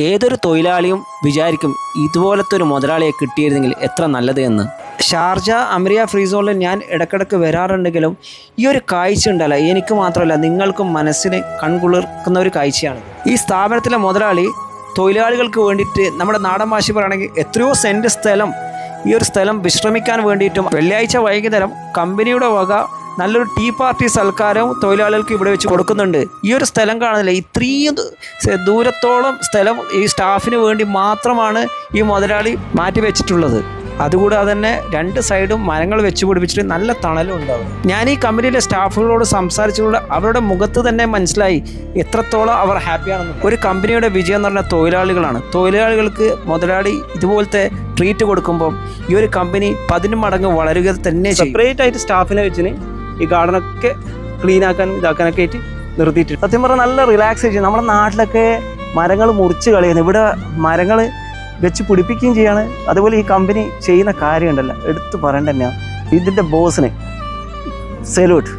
ഏതൊരു തൊഴിലാളിയും വിചാരിക്കും ഇതുപോലത്തെ ഒരു മുതലാളിയെ കിട്ടിയിരുന്നെങ്കിൽ എത്ര നല്ലത് എന്ന്. ഷാർജ അമരിയ ഫ്രീ സോണിൽ ഞാൻ ഇടയ്ക്കിടയ്ക്ക് വരാറുണ്ടെങ്കിലും ഈ ഒരു കാഴ്ച ഉണ്ടല്ലോ, എനിക്ക് മാത്രമല്ല നിങ്ങൾക്കും മനസ്സിന് കൺകുളിർക്കുന്ന ഒരു കാഴ്ചയാണ്. ഈ സ്ഥാപനത്തിലെ മുതലാളി തൊഴിലാളികൾക്ക് വേണ്ടിയിട്ട്, നമ്മുടെ നാടൻ ഭാഷ പറയുകയാണെങ്കിൽ എത്രയോ സെൻറ്റ് സ്ഥലം, ഈ ഒരു സ്ഥലം വിശ്രമിക്കാൻ വേണ്ടിയിട്ടും വെള്ളിയാഴ്ച വൈകുന്നേരം കമ്പനിയുടെ വക നല്ലൊരു ടീ പാർട്ടി സൽക്കാരവും തൊഴിലാളികൾക്ക് ഇവിടെ വെച്ച് കൊടുക്കുന്നുണ്ട്. ഈ ഒരു സ്ഥലം കാണുന്നില്ല, ഇത്രയും ദൂരത്തോളം സ്ഥലം ഈ സ്റ്റാഫിന് വേണ്ടി മാത്രമാണ് ഈ മുതലാളി മാറ്റി വെച്ചിട്ടുള്ളത്. അതുകൂടാതെ തന്നെ രണ്ട് സൈഡും മരങ്ങൾ വെച്ച് പിടിപ്പിച്ചിട്ട് നല്ല തണലും ഉണ്ടാവും. ഞാൻ ഈ കമ്പനിയിലെ സ്റ്റാഫുകളോട് സംസാരിച്ചുകൊണ്ട് അവരുടെ മുഖത്ത് തന്നെ മനസ്സിലായി എത്രത്തോളം അവർ ഹാപ്പിയാണെന്ന്. ഒരു കമ്പനിയുടെ വിജയം എന്ന് പറഞ്ഞാൽ തൊഴിലാളികളാണ്. തൊഴിലാളികൾക്ക് മുതലാളി ഇതുപോലത്തെ ട്രീറ്റ് കൊടുക്കുമ്പോൾ ഈ ഒരു കമ്പനി 10 മടങ്ങ് വളരുക തന്നെ. സെപ്പറേറ്റ് ആയിട്ട് സ്റ്റാഫിനെ വെച്ചിന് ഈ ഗാർഡനൊക്കെ ക്ലീൻ ആക്കാനും ഇതാക്കാനൊക്കെ ആയിട്ട് നിർത്തിയിട്ട് സത്യം പറഞ്ഞാൽ നല്ല റിലാക്സേഷൻ. നമ്മുടെ നാട്ടിലൊക്കെ മരങ്ങൾ മുറിച്ച് കളയുന്നു, ഇവിടെ മരങ്ങൾ വെച്ച് പിടിപ്പിക്കുകയും ചെയ്യാണ്. അതുപോലെ ഈ കമ്പനി ചെയ്യുന്ന കാര്യമുണ്ടല്ലോ, എടുത്തു പറയേണ്ട തന്നെയാണ്. ഇതിൻ്റെ ബോസിന് സല്യൂട്ട്.